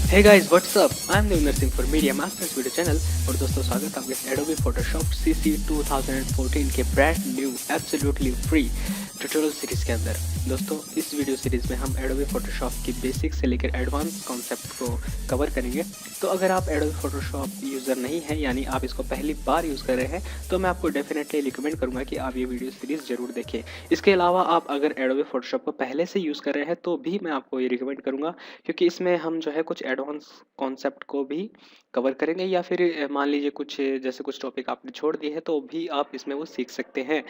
Hey guys what's up I am Devendra Singh for media masters video channel. और दोस्तों स्वागत है आपके एडोबी फोटोशॉप सीसी 2014 के brand new absolutely free tutorial series के अंदर। दोस्तों इस वीडियो सीरीज में हम एडोबी फोटोशॉप की बेसिक से लेकर एडवांस कॉन्सेप्ट को कवर करेंगे। तो अगर आप एडोबी फोटोशॉप यूज़र नहीं है यानी आप इसको पहली बार यूज़ कर रहे हैं तो मैं आपको डेफिनेटली रिकमेंड करूंगा कि आप ये वीडियो सीरीज जरूर देखें। इसके अलावा आप अगर एडोबी फोटोशॉप को पहले से यूज़ कर रहे हैं तो भी मैं आपको ये रिकमेंड करूंगा, क्योंकि इसमें हम जो है कुछ एडवांस कॉन्सेप्ट को भी कवर करेंगे, या फिर मान लीजिए कुछ जैसे कुछ टॉपिक आपने छोड़ दिए हैं तो भी आप इसमें वो सीख सकते हैं।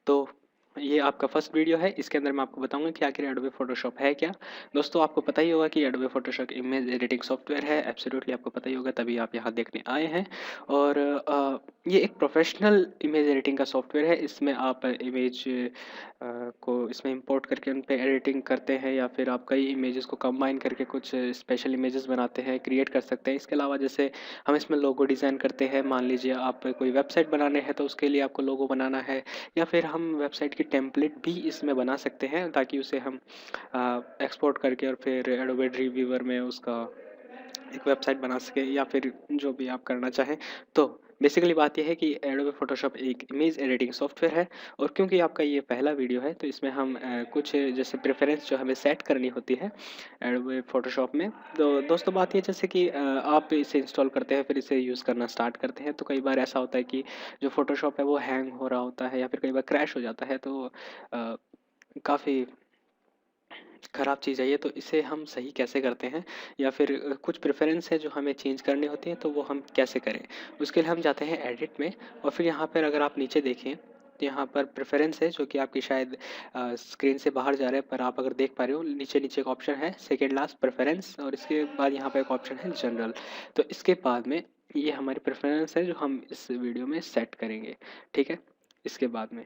तो ये आपका फर्स्ट वीडियो है, इसके अंदर मैं आपको बताऊंगा कि आखिर एडोबी फोटोशॉप है क्या। दोस्तों आपको पता ही होगा कि Adobe Photoshop image editing software है, एब्सोल्युटली आपको पता ही होगा, तभी आप यहाँ देखने आए हैं। और ये एक प्रोफेशनल इमेज एडिटिंग का सॉफ्टवेयर है। इसमें आप इमेज को इसमें इंपोर्ट करके उन पर एडिटिंग करते हैं, या फिर आप कई इमेजेस को कंबाइन करके कुछ स्पेशल इमेजेस बनाते हैं, क्रिएट कर सकते हैं। इसके अलावा जैसे हम इसमें लोगो डिज़ाइन करते हैं, मान लीजिए आप कोई वेबसाइट बनाने हैं तो उसके लिए आपको लोगो बनाना है, या फिर हम वेबसाइट की टेम्पलेट भी इसमें बना सकते हैं ताकि उसे हम एक्सपोर्ट करके और फिर एडोबी ड्रीमवीवर में उसका एक वेबसाइट बना सके, या फिर जो भी आप करना चाहें। तो बेसिकली बात यह है कि एडोबी फोटोशॉप एक इमेज एडिटिंग सॉफ्टवेयर है, और क्योंकि आपका ये पहला वीडियो है तो इसमें हम कुछ जैसे प्रेफरेंस जो हमें सेट करनी होती है एडोबी फोटोशॉप में। तो दोस्तों बात ये जैसे कि आप इसे इंस्टॉल करते हैं फिर इसे यूज़ करना स्टार्ट करते हैं, तो कई बार ऐसा होता है कि जो फोटोशॉप है वो हैंग हो रहा होता है, या फिर कई बार क्रैश हो जाता है। तो काफ़ी ख़राब चीज़ है ये। तो इसे हम सही कैसे करते हैं, या फिर कुछ प्रेफरेंस है जो हमें चेंज करनी होती है तो वो हम कैसे करें। उसके लिए हम जाते हैं एडिट में, और फिर यहाँ पर अगर आप नीचे देखें तो यहाँ पर प्रेफरेंस है जो कि आपकी शायद स्क्रीन से बाहर जा रहा है, पर आप अगर देख पा रहे हो नीचे नीचे एक ऑप्शन है सेकेंड लास्ट प्रेफरेंस, और इसके बाद यहाँ पर एक ऑप्शन है जनरल। तो इसके बाद में ये हमारी प्रेफरेंस है जो हम इस वीडियो में सेट करेंगे, ठीक है। इसके बाद में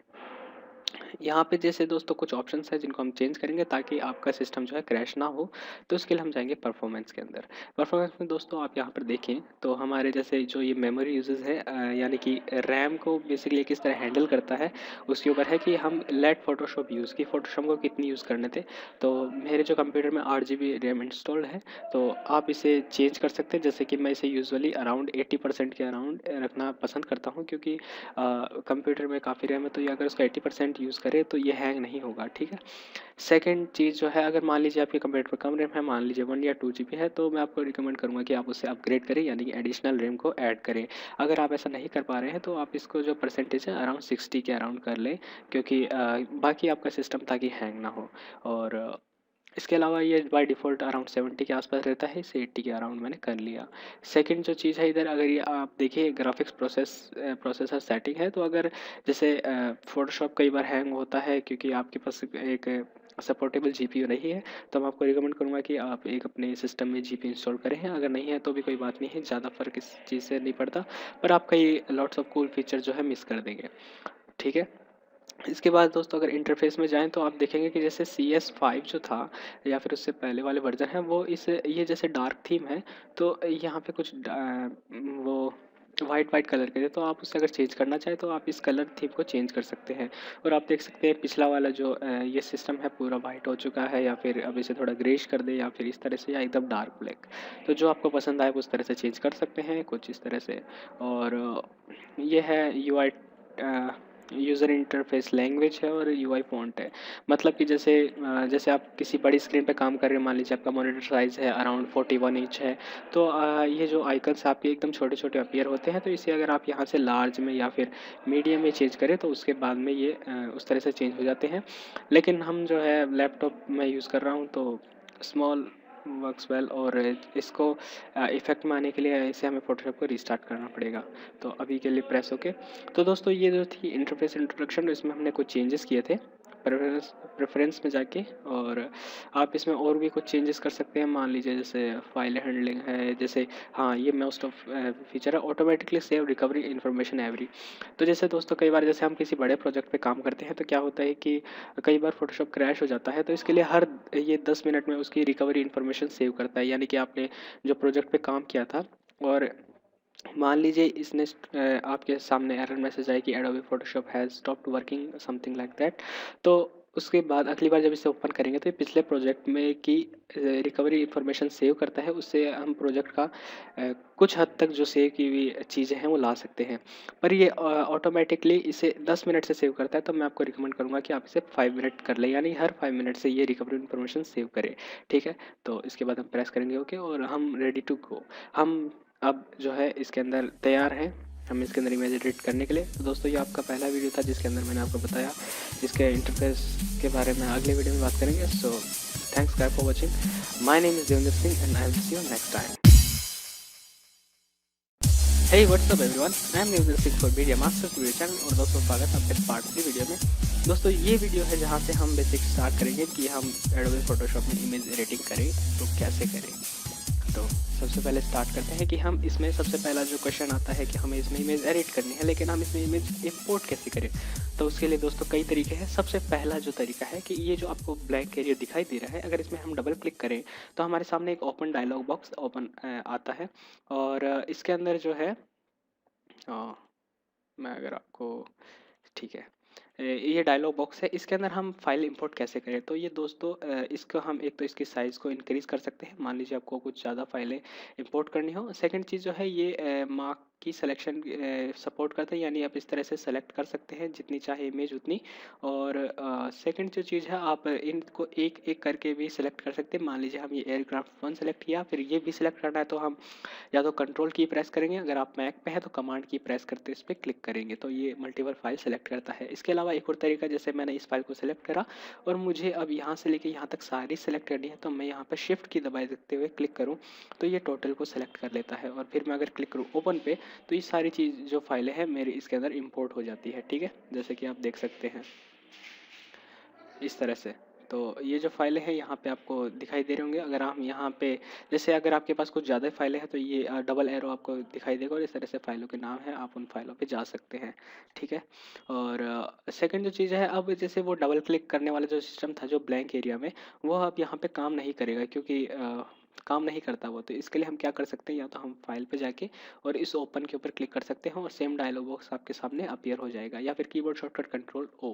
यहाँ पे जैसे दोस्तों कुछ ऑप्शंस हैं जिनको हम चेंज करेंगे ताकि आपका सिस्टम जो है क्रैश ना हो। तो उसके लिए हम जाएंगे परफॉर्मेंस के अंदर। परफॉर्मेंस में दोस्तों आप यहाँ पर देखें तो हमारे जैसे जो ये मेमोरी यूजेस है यानी कि रैम को बेसिकली किस तरह हैंडल करता है, उसके ऊपर है कि हम लेट फोटोशॉप यूज़ की फोटोशॉप को कितनी यूज़ करने थे। तो मेरे जो कंप्यूटर में 8 GB रैम इंस्टॉल्ड है, तो आप इसे चेंज कर सकते हैं। जैसे कि मैं इसे यूजुअली अराउंड 80% के अराउंड रखना पसंद करता हूँ, क्योंकि कंप्यूटर में काफ़ी रैम है तो ये अगर उसका 80% यूज़ करें तो ये हैंग नहीं होगा, ठीक है। सेकंड चीज़ जो है, अगर मान लीजिए आपके कंप्यूटर पर कम रैम है, मान लीजिए 1 या 2 GB है, तो मैं आपको रिकमेंड करूँगा कि आप उससे अपग्रेड करें, यानी कि एडिशनल रैम को ऐड करें। अगर आप ऐसा नहीं कर पा रहे हैं तो आप इसको जो परसेंटेज है अराउंड 60 के अराउंड कर लें, क्योंकि बाकी आपका सिस्टम ताकि हैंग ना हो। और इसके अलावा ये बाय डिफ़ॉल्ट अराउंड 70 के आसपास रहता है, इसे 80 के अराउंड मैंने कर लिया। सेकंड जो चीज़ है इधर, अगर ये आप देखिए ग्राफिक्स प्रोसेसर सेटिंग है, तो अगर जैसे फ़ोटोशॉप कई बार हैंग होता है क्योंकि आपके पास एक सपोर्टेबल जीपीयू नहीं है, तो मैं आपको रिकमेंड करूँगा कि आप एक अपने सिस्टम में जीपीयू इंस्टॉल करें। अगर नहीं है तो भी कोई बात नहीं है, ज़्यादा फ़र्क इस चीज़ से नहीं पड़ता, पर आप कई लॉट्स ऑफ कूल फीचर जो है मिस कर देंगे, ठीक है। इसके बाद दोस्तों अगर इंटरफेस में जाएँ तो आप देखेंगे कि जैसे CS5 जो था, या फिर उससे पहले वाले वर्ज़न हैं, वो इस ये जैसे डार्क थीम है, तो यहाँ पे कुछ वो वाइट वाइट कलर के थे, तो आप उससे अगर चेंज करना चाहें तो आप इस कलर थीम को चेंज कर सकते हैं। और आप देख सकते हैं पिछला वाला जो ये सिस्टम है पूरा वाइट हो चुका है, या फिर अब इसे थोड़ा ग्रेश कर दे, या फिर इस तरह से, या एकदम डार्क ब्लैक। तो जो आपको पसंद आए उस तरह से चेंज कर सकते हैं, कुछ इस तरह से। और ये है UI यूज़र इंटरफेस लैंग्वेज है, और UI फ़ॉन्ट है। मतलब कि जैसे जैसे आप किसी बड़ी स्क्रीन पे काम कर रहे हैं, मान लीजिए आपका मॉनिटर साइज़ है अराउंड 41 इंच है, तो ये जो आइकन्स आपके एकदम छोटे-छोटे अपीयर होते हैं, तो इसे अगर आप यहाँ से लार्ज में या फिर मीडियम में चेंज करें तो उसके बाद में ये उस तरह से चेंज हो जाते हैं। लेकिन हम जो है लैपटॉप में यूज़ कर रहा हूँ तो स्मॉल वर्क्स वेल, और इसको इफ़ेक्ट में आने के लिए इसे हमें फ़ोटोशॉप को रीस्टार्ट करना पड़ेगा। तो अभी के लिए प्रेस ओके। तो दोस्तों ये जो थी इंटरफेस इंट्रोडक्शन, इसमें हमने कुछ चेंजेस किए थे प्रेफरेंस में जाके, और आप इसमें और भी कुछ चेंजेस कर सकते हैं। मान लीजिए जैसे फाइल हैंडलिंग है, जैसे हाँ ये मोस्ट ऑफ फीचर है, automatically save recovery information every. तो जैसे दोस्तों कई बार जैसे हम किसी बड़े प्रोजेक्ट पे काम करते हैं तो क्या होता है कि कई बार फोटोशॉप क्रैश हो जाता है, तो इसके लिए हर ये 10 मिनट में उसकी रिकवरी इन्फॉर्मेशन सेव करता है। यानी कि आपने जो प्रोजेक्ट पे काम किया था, और मान लीजिए इसने आपके सामने एरर मैसेज आए कि Adobe Photoshop has stopped working something like that, तो उसके बाद अगली बार जब इसे ओपन करेंगे तो ये पिछले प्रोजेक्ट में की रिकवरी इन्फॉर्मेशन सेव करता है, उससे हम प्रोजेक्ट का कुछ हद तक जो सेव की हुई चीज़ें हैं वो ला सकते हैं। पर ये ऑटोमेटिकली इसे 10 मिनट से सेव करता है, तो मैं आपको रिकमेंड करूँगा कि आप इसे 5 मिनट कर लें, यानी हर 5 मिनट से ये रिकवरी इन्फॉर्मेशन सेव करें। ठीक है, तो इसके बाद हम प्रेस करेंगे ओके और हम रेडी टू गो। हम अब जो है इसके अंदर तैयार हैं हम इसके अंदर इमेज एडिट करने के लिए। तो दोस्तों ये आपका पहला वीडियो था जिसके अंदर मैंने आपको बताया इसके इंटरफेस के बारे में। अगले वीडियो में बात करेंगे। So thanks guys for watching. My name is Devendra Singh and I will see you next time. Hey what's up everyone, I am Devendra Singh for media masters video channel. और दोस्तों स्वागत है आपके पार्ट 3 वीडियो में। दोस्तों ये वीडियो है जहाँ से हम बेसिक स्टार्ट करेंगे कि हम एडोबी फोटोशॉप में इमेज एडिटिंग करें तो कैसे करें। तो सबसे पहले स्टार्ट करते हैं कि हम इसमें सबसे पहला जो क्वेश्चन आता है कि हमें इसमें इमेज एडिट करनी है, लेकिन हम इसमें इमेज इंपोर्ट कैसे करें। तो उसके लिए दोस्तों कई तरीके हैं। सबसे पहला जो तरीका है कि ये जो आपको ब्लैंक एरिया दिखाई दे रहा है, अगर इसमें हम डबल क्लिक करें तो हमारे सामने एक ओपन डायलॉग बॉक्स ओपन आता है। और इसके अंदर जो है मैं अगर आपको ठीक है ये डायलॉग बॉक्स है, इसके अंदर हम फाइल इंपोर्ट कैसे करें। तो ये दोस्तों इसको हम एक तो इसकी साइज़ को इंक्रीज़ कर सकते हैं। मान लीजिए आपको कुछ ज़्यादा फाइलें इंपोर्ट करनी हो। सेकंड चीज़ जो है ये मार्क की सिलेक्शन सपोर्ट करता है, यानी आप इस तरह से सेलेक्ट कर सकते हैं जितनी चाहे इमेज उतनी। और सेकंड जो चीज़ है आप इनको एक एक करके भी सिलेक्ट कर सकते हैं। मान लीजिए हम ये एयरक्राफ्ट 1 सेलेक्ट किया, फिर ये भी सिलेक्ट करना है तो हम या तो कंट्रोल की प्रेस करेंगे, अगर आप मैक पे हैं तो कमांड की प्रेस करते इस पर क्लिक करेंगे तो ये मल्टीपल फाइल सेलेक्ट करता है। इसके अलावा एक और तरीका, जैसे मैंने इस फाइल को सेलेक्ट करा और मुझे अब यहाँ से लेके यहाँ तक सारी सेलेक्ट करनी है, तो मैं यहाँ पर शिफ्ट की दबाए देखते हुए क्लिक करूँ तो ये टोटल को सेलेक्ट कर लेता है। और फिर मैं अगर क्लिक करूँ ओपन पे तो ये सारी चीज़ जो फाइलें हैं मेरी इसके अंदर इम्पोर्ट हो जाती है। ठीक है, जैसे कि आप देख सकते हैं इस तरह से। तो ये जो फाइलें हैं यहाँ पे आपको दिखाई दे रहे होंगे। अगर हम यहाँ पे जैसे अगर आपके पास कुछ ज़्यादा फाइलें हैं तो ये डबल एरो आपको दिखाई देगा और इस तरह से फाइलों के नाम है, आप उन फाइलों पे जा सकते हैं। ठीक है, और सेकंड जो चीज़ है, अब जैसे वो डबल क्लिक करने वाला जो सिस्टम था जो ब्लैंक एरिया में, वो अब यहाँ पे काम नहीं करेगा क्योंकि काम नहीं करता वो। तो इसके लिए हम क्या कर सकते हैं, या तो हम फाइल पे जाके और इस ओपन के ऊपर क्लिक कर सकते हैं और सेम डायलॉग बॉक्स आपके सामने अपीयर हो जाएगा, या फिर कीबोर्ड शॉर्टकट कंट्रोल ओ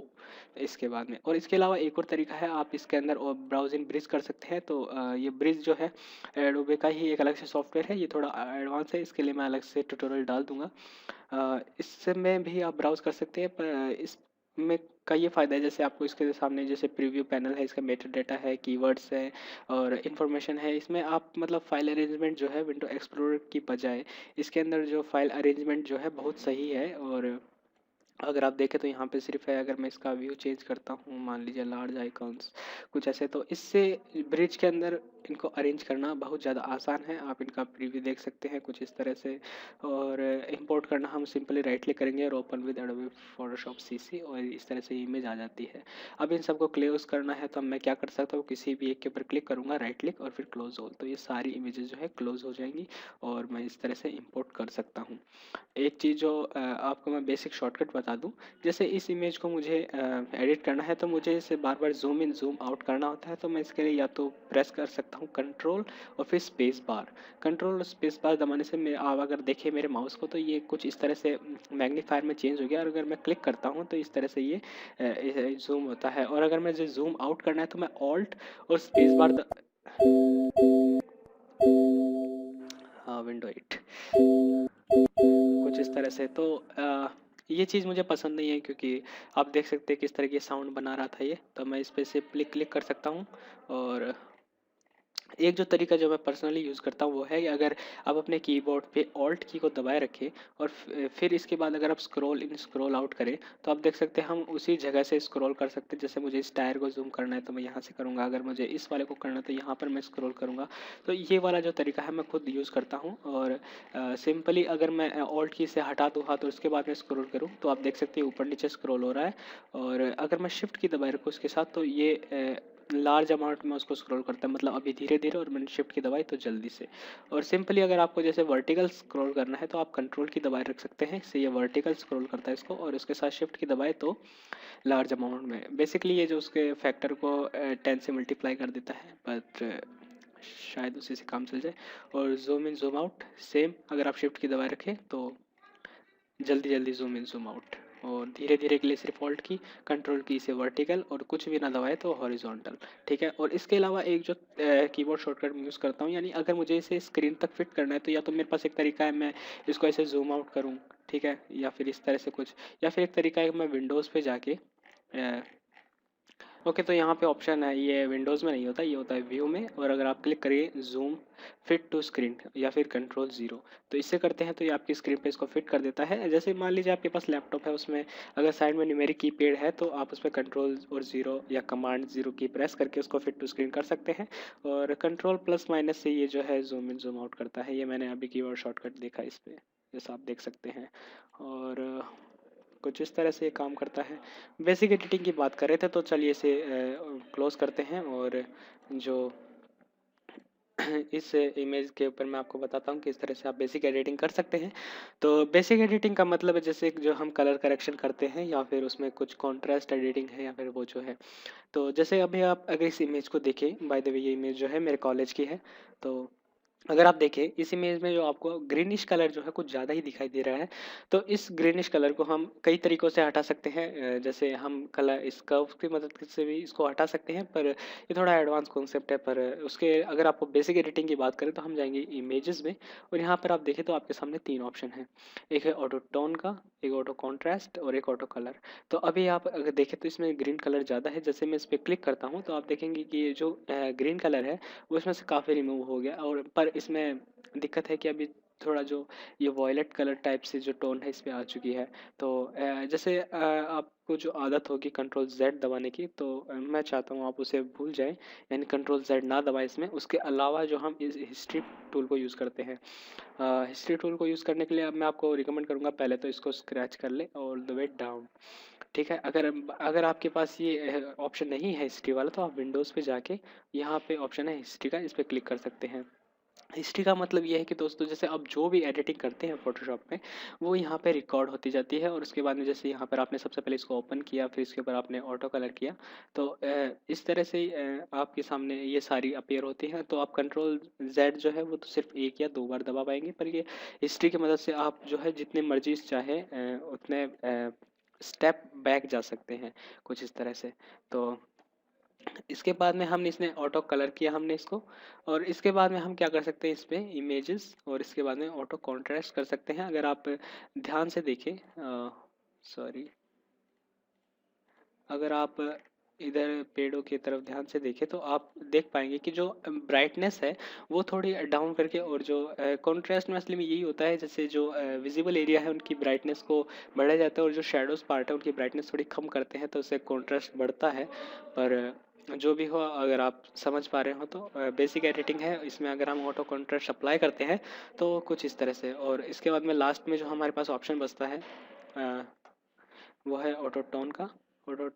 इसके बाद में। और इसके अलावा एक और तरीका है, आप इसके अंदर ब्राउजिंग ब्रिज कर सकते हैं। तो ये ब्रिज जो है एडोबे का ही एक अलग से सॉफ्टवेयर है, ये थोड़ा एडवांस है, इसके लिए मैं अलग से ट्यूटोरियल डाल दूंगा। इससे में भी आप ब्राउज कर सकते हैं, पर इसमें का ये फ़ायदा है जैसे आपको इसके सामने जैसे प्रीव्यू पैनल है, इसका मेटा डेटा है, कीवर्ड्स है और इन्फॉर्मेशन है। इसमें आप मतलब फाइल अरेंजमेंट जो है विंडो एक्सप्लोरर की बजाय इसके अंदर जो फाइल अरेंजमेंट जो है बहुत सही है। और अगर आप देखें तो यहाँ पे सिर्फ है, अगर मैं इसका व्यू चेंज करता हूँ, मान लीजिए लार्ज आइकॉन्स कुछ ऐसे, तो इससे ब्रिज के अंदर इनको अरेंज करना बहुत ज़्यादा आसान है। आप इनका प्रीव्यू देख सकते हैं कुछ इस तरह से। और इंपोर्ट करना हम सिंपली राइट क्लिक करेंगे और open with Adobe Photoshop CC और इस तरह से इमेज आ जाती है। अब इन सबको क्लोज करना है तो मैं क्या कर सकता हूँ, किसी भी एक के ऊपर क्लिक करूँगा, राइट क्लिक और फिर क्लोज ऑल, तो ये सारी इमेजेस जो है क्लोज हो जाएंगी और मैं इस तरह से इम्पोर्ट कर सकता हूँ। एक चीज़ जो आपको मैं बेसिक शॉर्टकट बता दूं, जैसे इस इमेज को मुझे एडिट करना है तो मुझे इसे बार बार जूम इन जूम आउट करना होता है। तो मैं इसके लिए या तो प्रेस कर सकता हूं कंट्रोल और फिर स्पेस बार। कंट्रोल और स्पेस बार दबाने से मैं आप अगर देखें मेरे माउस को तो ये कुछ इस तरह से मैग्नीफायर में चेंज हो गया, और अगर मैं क्लिक करता हूँ तो इस तरह से ये जूम होता है। और अगर मुझे जूम आउट करना है तो मैं ऑल्ट और स्पेस बार हाँ विंडो 8 कुछ इस तरह से। तो ये चीज़ मुझे पसंद नहीं है क्योंकि आप देख सकते हैं किस तरह की साउंड बना रहा था ये। तो मैं इस पर सिंपली क्लिक कर सकता हूँ। और एक जो तरीका जो मैं पर्सनली यूज़ करता हूँ वो है कि अगर आप अपने कीबोर्ड पे ऑल्ट की को दबाए रखें और फिर इसके बाद अगर आप स्क्रॉल इन स्क्रॉल आउट करें तो आप देख सकते हैं हम उसी जगह से स्क्रॉल कर सकते हैं। जैसे मुझे इस टायर को जूम करना है तो मैं यहाँ से करूँगा, अगर मुझे इस वाले को करना है तो यहाँ पर मैं स्क्रॉल करूँगा। तो ये वाला जो तरीका है मैं खुद यूज़ करता हूँ। और सिंपली अगर मैं ऑल्ट की से हटा दूँ हाथ और उसके बाद में स्क्रॉल करूँ तो आप देख सकते हैं ऊपर नीचे स्क्रॉल हो रहा है। और अगर मैं शिफ्ट की दबाए रखूँ उसके साथ तो ये लार्ज अमाउंट में उसको स्क्रॉल करता है, मतलब अभी धीरे धीरे, और मैंने शिफ्ट की दबाई तो जल्दी से। और सिंपली अगर आपको जैसे वर्टिकल स्क्रॉल करना है तो आप कंट्रोल की दबाए रख सकते हैं, इससे ये वर्टिकल स्क्रॉल करता है इसको, और उसके साथ शिफ्ट की दबाए तो लार्ज अमाउंट में। बेसिकली ये जो उसके फैक्टर को 10 से मल्टीप्लाई कर देता है, बट शायद उसी से काम चल जाए। और zoom in zoom out same, अगर आप शिफ्ट की दबाए रखें तो जल्दी जल्दी जूम इन जूम आउट और धीरे धीरे के लिए सिर्फ ऑल्ट की, कंट्रोल की से वर्टिकल, और कुछ भी ना दबाए तो हॉरिजॉन्टल। ठीक है, और इसके अलावा एक जो कीबोर्ड शॉर्टकट मैं यूज़ करता हूँ, यानी अगर मुझे इसे स्क्रीन तक फिट करना है तो या तो मेरे पास एक तरीका है मैं इसको ऐसे जूम आउट करूँ, ठीक है, या फिर इस तरह से कुछ, या फिर एक तरीका है कि मैं विंडोज़ पे जाके ओके, तो यहाँ पे ऑप्शन है, ये विंडोज़ में नहीं होता, ये होता है व्यू में, और अगर आप क्लिक करिए जूम फिट टू स्क्रीन या फिर कंट्रोल ज़ीरो, तो इससे करते हैं तो ये आपकी स्क्रीन पे इसको फिट कर देता है। जैसे मान लीजिए आपके पास लैपटॉप है, उसमें अगर साइड में न्यूमेरिक कीपैड है तो आप उस पर कंट्रोल और ज़ीरो या कमांड ज़ीरो की प्रेस करके उसको फिट टू स्क्रीन कर सकते हैं, और कंट्रोल प्लस माइनस से ये जो है जूम इन जूम आउट करता है। ये मैंने अभी कीबोर्ड शॉर्टकट देखा इस पर, जैसा आप देख सकते हैं, और कुछ इस तरह से काम करता है। बेसिक एडिटिंग की बात कर रहे थे तो चलिए इसे क्लोज करते हैं, और जो इस इमेज के ऊपर मैं आपको बताता हूँ कि इस तरह से आप बेसिक एडिटिंग कर सकते हैं। तो बेसिक एडिटिंग का मतलब है जैसे जो हम कलर करेक्शन करते हैं, या फिर उसमें कुछ कॉन्ट्रास्ट एडिटिंग है, या फिर वो जो है, तो जैसे अभी आप अगर इस इमेज को देखें, बाय द वे ये इमेज जो है मेरे कॉलेज की है, तो अगर आप देखें इस इमेज में जो आपको ग्रीनिश कलर जो है कुछ ज़्यादा ही दिखाई दे रहा है, तो इस ग्रीनिश कलर को हम कई तरीक़ों से हटा सकते हैं। जैसे हम कलर इस कर्व की मदद से भी इसको हटा सकते हैं, पर ये थोड़ा एडवांस कॉन्सेप्ट है। पर उसके अगर आपको बेसिक एडिटिंग की बात करें तो हम जाएंगे इमेजेस में, और यहाँ पर आप देखें तो आपके सामने 3 ऑप्शन हैं। एक है ऑटो टोन का, एक ऑटो कॉन्ट्रास्ट, और एक ऑटो कलर। तो अभी आप अगर देखें तो इसमें ग्रीन कलर ज़्यादा है। जैसे मैं इस पर क्लिक करता हूँ तो आप देखेंगे कि ये जो ग्रीन कलर है वो इसमें से काफ़ी रिमूव हो गया, और पर इसमें दिक्कत है कि अभी थोड़ा जो ये वॉयलेट कलर टाइप से जो टोन है इस पे आ चुकी है। तो जैसे आपको जो आदत होगी कंट्रोल जेड दबाने की, तो मैं चाहता हूँ आप उसे भूल जाएं, यानी कंट्रोल जेड ना दबाएं इसमें। उसके अलावा जो हम इस हिस्ट्री टूल को यूज़ करते हैं, हिस्ट्री टूल को यूज़ करने के लिए अब मैं आपको रिकमेंड करूँगा पहले तो इसको स्क्रैच कर ले ऑल द वे डाउन। ठीक है, अगर अगर आपके पास ये ऑप्शन नहीं है हिस्ट्री वाला, तो आप विंडोज़ पे जाके यहाँ पे ऑप्शन है हिस्ट्री का, इस पर क्लिक कर सकते हैं। हिस्ट्री का मतलब ये है कि दोस्तों जैसे आप जो भी एडिटिंग करते हैं फ़ोटोशॉप में, वो यहाँ पे रिकॉर्ड होती जाती है, और उसके बाद में जैसे यहाँ पर आपने सबसे पहले इसको ओपन किया, फिर इसके ऊपर आपने ऑटो कलर किया, तो इस तरह से आपके सामने ये सारी अपीयर होती हैं। तो आप कंट्रोल जेड जो है वो तो सिर्फ एक या दो बार दबा पाएंगे, पर ये हिस्ट्री की मदद से आप जो है जितने मर्जी चाहे उतने स्टेप बैक जा सकते हैं, कुछ इस तरह से। तो इसके बाद में हमने इसने ऑटो कलर किया हमने इसको, और इसके बाद में हम क्या कर सकते हैं इस पे इमेजेस, और इसके बाद में ऑटो कॉन्ट्रास्ट कर सकते हैं। अगर आप ध्यान से देखें, सॉरी, अगर आप इधर पेड़ों की तरफ ध्यान से देखें तो आप देख पाएंगे कि जो ब्राइटनेस है वो थोड़ी डाउन करके, और जो कॉन्ट्रास्ट में असली में यही होता है, जैसे जो विजिबल एरिया है उनकी ब्राइटनेस को बढ़ाया जाता है, और जो शेडोज़ पार्ट है उनकी ब्राइटनेस थोड़ी कम करते हैं, तो उससे कॉन्ट्रास्ट बढ़ता है। पर जो भी हो, अगर आप समझ पा रहे हो तो बेसिक एडिटिंग है इसमें। अगर हम ऑटो कॉन्ट्रास्ट अप्लाई करते हैं तो कुछ इस तरह से, और इसके बाद में लास्ट में जो हमारे पास ऑप्शन बचता है वो है ऑटो टोन का। ऑटो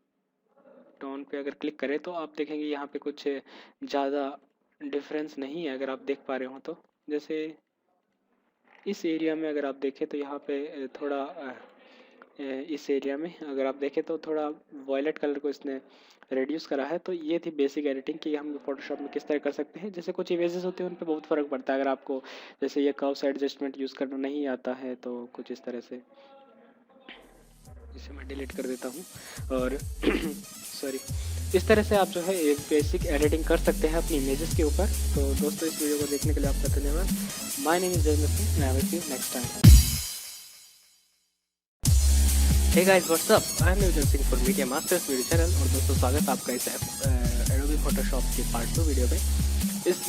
टोन पे अगर क्लिक करें तो आप देखेंगे यहाँ पे कुछ ज़्यादा डिफरेंस नहीं है, अगर आप देख पा रहे हो तो। जैसे इस एरिया में अगर आप देखें तो यहाँ पे थोड़ा इस एरिया में अगर आप देखें तो थोड़ा वॉयलेट कलर को इसने रिड्यूस करा है। तो ये थी बेसिक एडिटिंग कि हम फोटोशॉप में किस तरह कर सकते हैं। जैसे कुछ इमेजेस होते हैं उन पे बहुत फ़र्क पड़ता है, अगर आपको जैसे ये कर्व से एडजस्टमेंट यूज़ करना नहीं आता है तो कुछ इस तरह से। इसे मैं डिलीट कर देता हूँ, और सॉरी, इस तरह से आप जो है एक बेसिक एडिटिंग कर सकते हैं अपनी इमेजेस के ऊपर। तो दोस्तों इस वीडियो को देखने के लिए आपका धन्यवाद। My name is Jayant Singh, I will see you next time. Hey guys, what's up, I am Yujan Singh for media masters video channel, और दोस्तों स्वागत आपका इस एडोबी फोटोशॉप के पार्ट 2 वीडियो में। इस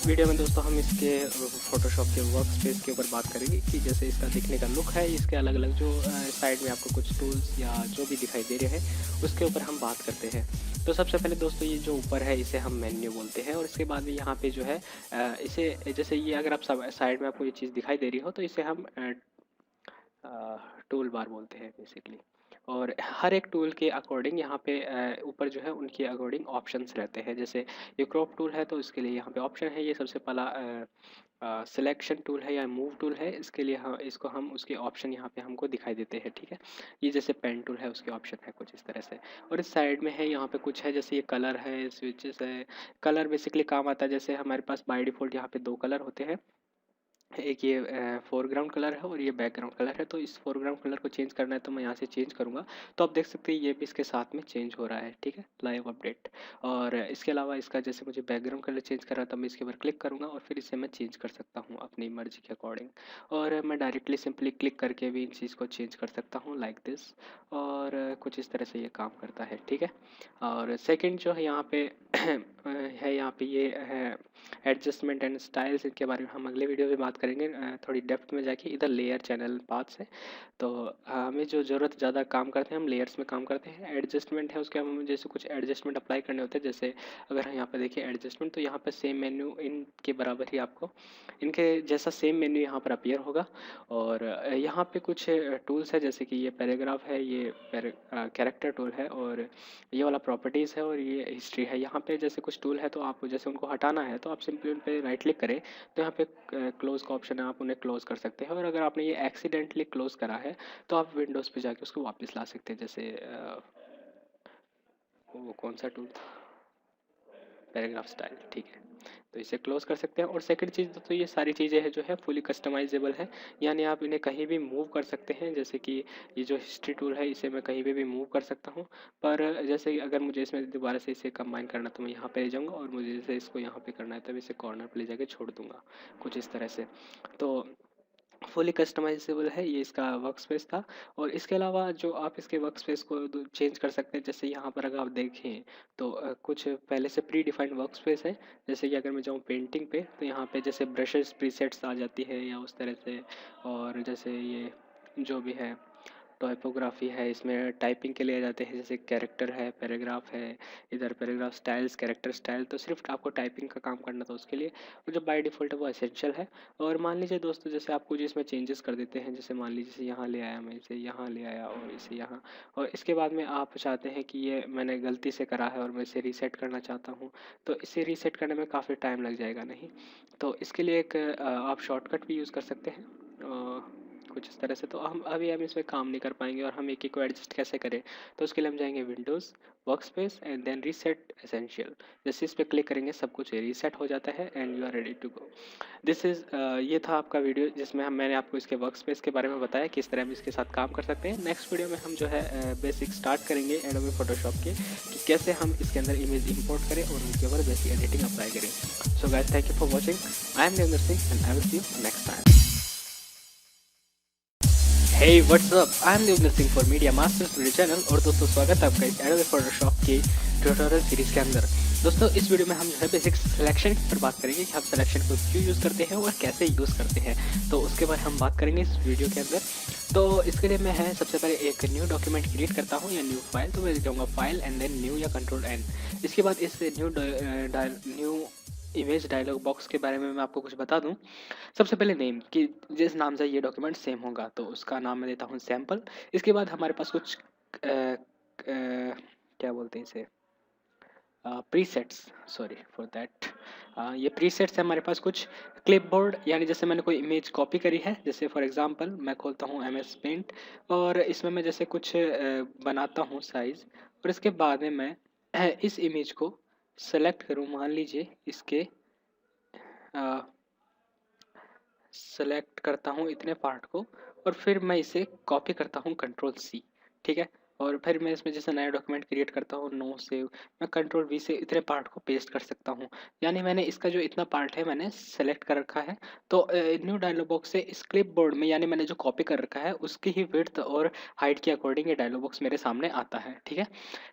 वीडियो में दोस्तों हम इसके फोटोशॉप के वर्क स्पेस के ऊपर बात करेंगे कि जैसे इसका दिखने का लुक है, इसके अलग अलग जो साइड में आपको कुछ टूल्स या जो भी दिखाई दे रहे हैं उसके ऊपर हम बात करते हैं। तो सबसे पहले दोस्तों ये जो ऊपर है इसे हम मेन्यू बोलते हैं, और इसके बाद में यहाँ पे जो है इसे जैसे ये अगर आप साइड में आपको ये चीज़ दिखाई दे रही हो तो इसे हम टूल बार बोलते हैं बेसिकली। और हर एक टूल के अकॉर्डिंग यहाँ पे ऊपर जो है उनके अकॉर्डिंग ऑप्शंस रहते हैं। जैसे ये क्रॉप टूल है तो इसके लिए यहाँ पे ऑप्शन है, ये सबसे पहला सिलेक्शन टूल है या मूव टूल है, इसके लिए हाँ इसको हम उसके ऑप्शन यहाँ पे हमको दिखाई देते हैं। ठीक है, ये जैसे पेन टूल है उसके ऑप्शन है कुछ इस तरह से। और इस साइड में है यहाँ पे कुछ है, जैसे ये कलर है, स्विचेस है। कलर बेसिकली काम आता है, जैसे हमारे पास बाय डिफ़ॉल्ट यहाँ पे 2 कलर होते हैं, एक ये फोरग्राउंड कलर है और ये बैकग्राउंड कलर है। तो इस फोरग्राउंड कलर को चेंज करना है तो मैं यहाँ से चेंज करूँगा। तो आप देख सकते हैं ये भी इसके साथ में चेंज हो रहा है, ठीक है, लाइव अपडेट। और इसके अलावा इसका जैसे मुझे बैकग्राउंड कलर चेंज करना है तो मैं इसके ऊपर क्लिक करूँगा और फिर इसे मैं चेंज कर सकता हूँ अपनी मर्जी के अकॉर्डिंग। और मैं डायरेक्टली सिंपली क्लिक करके भी इन चीज़ को चेंज कर सकता हूँ लाइक दिस। और कुछ इस तरह से ये काम करता है, ठीक है। और सेकेंड जो है यहाँ पे है, यहाँ पे ये है एडजस्टमेंट एंड स्टाइल्स। इनके बारे में हम अगले वीडियो में बात करेंगे थोड़ी डेप्थ में जाके। इधर लेयर चैनल पाथ्स है, तो हमें जो ज़रूरत ज़्यादा काम करते हैं हम लेयर्स में काम करते हैं। एडजस्टमेंट है, उसके हम जैसे कुछ एडजस्टमेंट अप्लाई करने होते हैं। जैसे अगर हम यहाँ पर देखिए एडजस्टमेंट, तो यहाँ पर सेम मेन्यू इनके बराबर ही आपको इनके जैसा सेम मेन्यू यहाँ पर अपीयर होगा। और यहाँ पे कुछ टूल्स है, जैसे कि ये पैराग्राफ है, ये कैरेक्टर टूल है, और ये वाला प्रॉपर्टीज़ है, और ये हिस्ट्री है। यहाँ पे जैसे कुछ टूल है तो आप जैसे उनको हटाना है तो आप सिंपली उन पर राइट क्लिक करें तो यहाँ पे क्लोज का ऑप्शन है, आप उन्हें क्लोज कर सकते हैं। और अगर आपने ये एक्सीडेंटली क्लोज करा है तो आप विंडोज़ पे जाके उसको वापस ला सकते हैं। जैसे वो कौन सा टूल था, पैराग्राफ स्टाइल, ठीक है, तो इसे क्लोज कर सकते हैं। और सेकंड चीज़ तो ये सारी चीज़ें हैं जो है फुली कस्टमाइजेबल है, यानी आप इन्हें कहीं भी मूव कर सकते हैं। जैसे कि ये जो हिस्ट्री टूल है इसे मैं कहीं पे भी मूव कर सकता हूँ। पर जैसे अगर मुझे इसमें दोबारा से इसे कंबाइन करना तो मैं यहाँ पे ले जाऊँगा, और मुझे जैसे इसको यहाँ पे करना है तब इसे कॉर्नर पे ले जाके छोड़ दूँगा, कुछ इस तरह से। तो फुली कस्टमाइजेबल है, ये इसका वर्क स्पेस था। और इसके अलावा जो आप इसके वर्क स्पेस को चेंज कर सकते हैं, जैसे यहाँ पर अगर आप देखें तो कुछ पहले से प्री डिफाइंड वर्क स्पेस है। जैसे कि अगर मैं जाऊँ पेंटिंग पे तो यहाँ पे जैसे ब्रशेस प्रीसेट्स आ जाती है या उस तरह से। और जैसे ये जो भी है टाइपोग्राफी है, इसमें टाइपिंग के लिए आ जाते हैं, जैसे कैरेक्टर है, पैराग्राफ है, इधर पैराग्राफ स्टाइल्स, कैरेक्टर स्टाइल। तो सिर्फ आपको टाइपिंग का काम करना था उसके लिए, और जो बाय डिफ़ॉल्ट है वो एसेंशियल है। और मान लीजिए दोस्तों जैसे आप कुछ इसमें चेंजेस कर देते हैं, जैसे मान लीजिए इसे यहाँ ले आया, मैं इसे यहाँ ले आया और इसे यहाँ, और इसके बाद में आप चाहते हैं कि ये मैंने गलती से करा है और मैं इसे रीसेट करना चाहता हूँ, तो इसे रीसेट करने में काफ़ी टाइम लग जाएगा नहीं। तो इसके लिए एक आप शॉर्टकट भी यूज़ कर सकते हैं कुछ इस तरह से। तो हम इसमें काम नहीं कर पाएंगे, और हम एक को एडजस्ट कैसे करें, तो उसके लिए हम जाएंगे windows, work space and then reset essential. जैसे इस पर क्लिक करेंगे सब कुछ रीसेट हो जाता है and you are ready to go. This is ये था आपका वीडियो जिसमें मैंने आपको इसके वर्क स्पेस के बारे में बताया किस तरह हम इसके साथ काम कर सकते हैं। नेक्स्ट वीडियो में हम जो है बेसिक स्टार्ट करेंगे एडोबी फोटोशॉप के, कि कैसे हम इसके अंदर इमेज इंपोर्ट करें और उनके ऊपर बेसिक एडिटिंग अप्लाई करें। So guys, thank you for watching. I am Devendra Singh and I will see you next time. Hey, what's up? I am Devendra Singh for media masters video channel. और दोस्तों स्वागत है आपका इस एडोबी फोटोशॉप की ट्यूटोरियल सीरीज के अंदर। दोस्तों इस वीडियो में हम जो है बेसिक सिलेक्शन पर बात करेंगे कि हम सिलेक्शन को क्यों यूज़ करते हैं और कैसे यूज़ करते हैं, तो उसके बारे में हम बात करेंगे इस वीडियो के अंदर। तो इसके लिए मैं है सबसे पहले एक न्यू डॉक्यूमेंट क्रिएट करता हूँ या न्यू फाइल। तो मैं जाऊँगा फाइल एंड देन न्यू या कंट्रोल एन। इसके बाद इस न्यू इमेज डायलॉग बॉक्स के बारे में मैं आपको कुछ बता दूं। सबसे पहले नेम, कि जिस नाम से ये डॉक्यूमेंट सेम होगा तो उसका नाम मैं देता हूँ सैम्पल। इसके बाद हमारे पास कुछ क्या बोलते हैं इसे, प्रीसेट्स, सॉरी फॉर दैट। ये प्रीसेट्स है हमारे पास कुछ क्लिपबोर्ड, यानी जैसे मैंने कोई इमेज कॉपी करी है, जैसे फॉर एग्जांपल मैं खोलता हूँ MS पेंट और इसमें मैं जैसे कुछ बनाता हूँ साइज़, और इसके बाद में मैं इस इमेज को सेलेक्ट करूँ, मान लीजिए इसके सेलेक्ट करता हूँ इतने पार्ट को, और फिर मैं इसे कॉपी करता हूँ Ctrl+C, ठीक है। और फिर मैं इसमें जैसे नया डॉक्यूमेंट क्रिएट करता हूँ, नो सेव, मैं Ctrl+V से इतने पार्ट को पेस्ट कर सकता हूँ। यानी मैंने इसका जो इतना पार्ट है मैंने सेलेक्ट कर रखा है। तो न्यू डायलॉग बॉक्स से इस क्लिपबोर्ड में, यानी मैंने जो कॉपी कर रखा है उसकी ही विड्थ और हाइट के अकॉर्डिंग ये डायलॉग बॉक्स मेरे सामने आता है, ठीक है।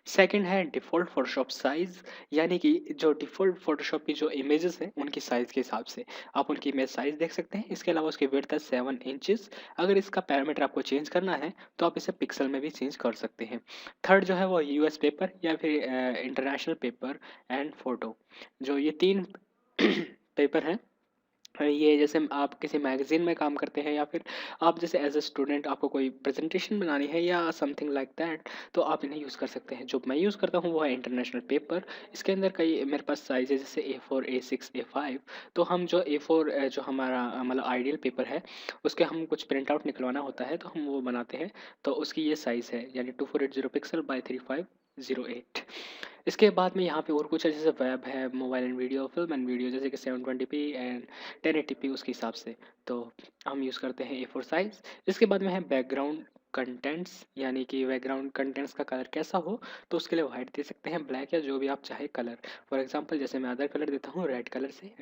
सेकेंड है डिफ़ॉल्ट फोटोशॉप साइज़, यानी कि जो डिफ़ॉल्ट फोटोशॉप की जो इमेजेस हैं उनकी साइज़ के हिसाब से आप उनकी इमेज साइज़ देख सकते हैं। इसके अलावा उसकी विड्थ है 7 इंचेस। अगर इसका पैरामीटर आपको चेंज करना है तो आप इसे पिक्सल में भी चेंज कर सकते हैं। थर्ड जो है वो US पेपर या फिर इंटरनेशनल पेपर एंड फोटो, जो ये 3 पेपर हैं। ये जैसे आप किसी मैगज़ीन में काम करते हैं या फिर आप जैसे एज अ स्टूडेंट आपको कोई प्रेजेंटेशन बनानी है या समथिंग लाइक दैट, तो आप इन्हें यूज़ कर सकते हैं। जो मैं यूज़ करता हूँ वो है इंटरनेशनल पेपर। इसके अंदर कई मेरे पास साइज़ है, जैसे A4, A6, A5। तो हम जो A4 जो हमारा मतलब आइडियल पेपर है उसके हम कुछ प्रिंट आउट निकलवाना होता है तो हम वो बनाते हैं। तो उसकी ये साइज़ है, यानी 2480 पिक्सल बाई 35 1.08। इसके बाद में यहाँ पे और कुछ है, जैसे वेब है, mobile and video, film and video, जैसे कि 720p एंड 1080p उसके हिसाब से। तो हम यूज़ करते हैं A4 साइज़। इसके बाद में है बैकग्राउंड कंटेंट्स, यानी कि बैकग्राउंड कंटेंट्स का कलर कैसा हो, तो उसके लिए वाइट दे सकते हैं, ब्लैक या जो भी आप चाहे कलर। फॉर एग्जांपल जैसे मैं अदर कलर देता हूँ रेड कलर से।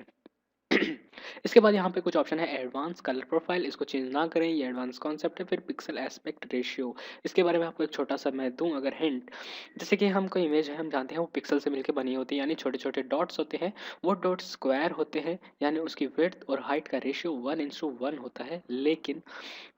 इसके बाद यहाँ पे कुछ ऑप्शन है एडवांस कलर प्रोफाइल, इसको चेंज ना करें, ये एडवांस कॉन्सेप्ट है। फिर पिक्सल एस्पेक्ट रेशियो, इसके बारे में आपको एक छोटा सा मैं दूं अगर हिंट, जैसे कि हम कोई इमेज है हम जानते हैं वो पिक्सल से मिलकर बनी होती है, यानी छोटे छोटे डॉट्स होते हैं, वो डॉट स्क्वायर होते हैं, यानी उसकी विड्थ और हाइट का रेशियो 1:1 होता है। लेकिन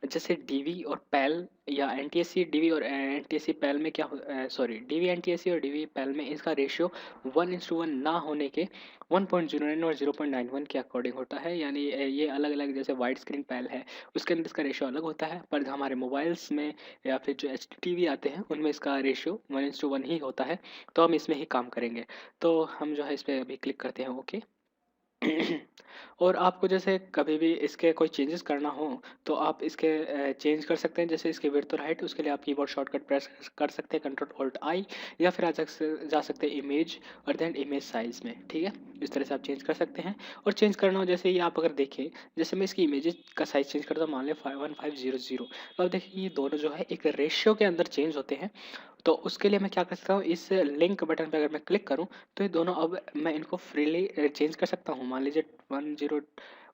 जैसे डीवी और पैल या एनटीएससी, डीवी और एनटीएससी पैल में क्या सॉरी डीवी एनटीएससी और डीवी पैल में इसका रेशियो 1:1 ना होने के 1.09 और 0.91 के अकॉर्डिंग होता है, यानी ये अलग अलग, जैसे वाइड स्क्रीन पैल है उसके अंदर इसका रेशियो अलग होता है, पर हमारे मोबाइल्स में या फिर जो एच टीवी आते हैं उनमें इसका रेशियो 1:1 ही होता है। तो हम इसमें ही काम करेंगे। तो हम जो है इस पर अभी क्लिक करते हैं ओके। और आपको जैसे कभी भी इसके कोई चेंजेस करना हो तो आप इसके चेंज कर सकते हैं, जैसे इसके विड्थ और हाइट, उसके लिए आप कीबोर्ड शॉर्टकट प्रेस कर सकते हैं Ctrl+Alt+I, या फिर जा सकते हैं इमेज और देन इमेज साइज में, ठीक है। इस तरह से आप चेंज कर सकते हैं। और चेंज करना हो, जैसे ये आप अगर देखें, जैसे मैं इसकी इमेजेस का साइज चेंज करता हूँ, मान लें 1500, तो अब देखिए ये दोनों जो है एक रेशियो के अंदर चेंज होते हैं। तो उसके लिए मैं क्या कर सकता हूँ, इस लिंक बटन पर अगर मैं क्लिक करूँ तो ये दोनों अब मैं इनको फ्रीली चेंज कर सकता हूँ। मान लीजिए 10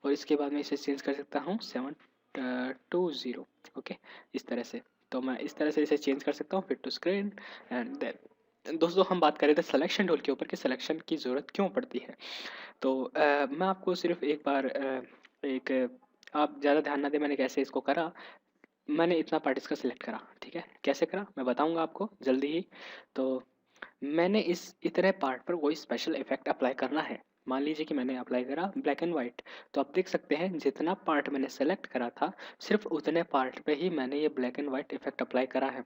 और इसके बाद मैं इसे चेंज कर सकता हूँ 720, ओके, इस तरह से। तो मैं इस तरह से इसे चेंज कर सकता हूँ। Fit to screen and then दोस्तों हम बात कर रहे थे सिलेक्शन टूल के ऊपर कि सिलेक्शन की ज़रूरत क्यों पड़ती है। तो मैं आपको सिर्फ एक बार एक आप ज़्यादा ध्यान ना दें मैंने कैसे इसको करा। मैंने इतना पार्ट इसका सिलेक्ट करा, ठीक है, कैसे करा मैं बताऊंगा आपको जल्दी ही। तो मैंने इस इतने पार्ट पर कोई स्पेशल इफेक्ट अप्लाई करना है। मान लीजिए कि मैंने अप्लाई करा ब्लैक एंड वाइट, तो आप देख सकते हैं जितना पार्ट मैंने सेलेक्ट करा था सिर्फ उतने पार्ट पे ही मैंने ये black and white effect apply करा है।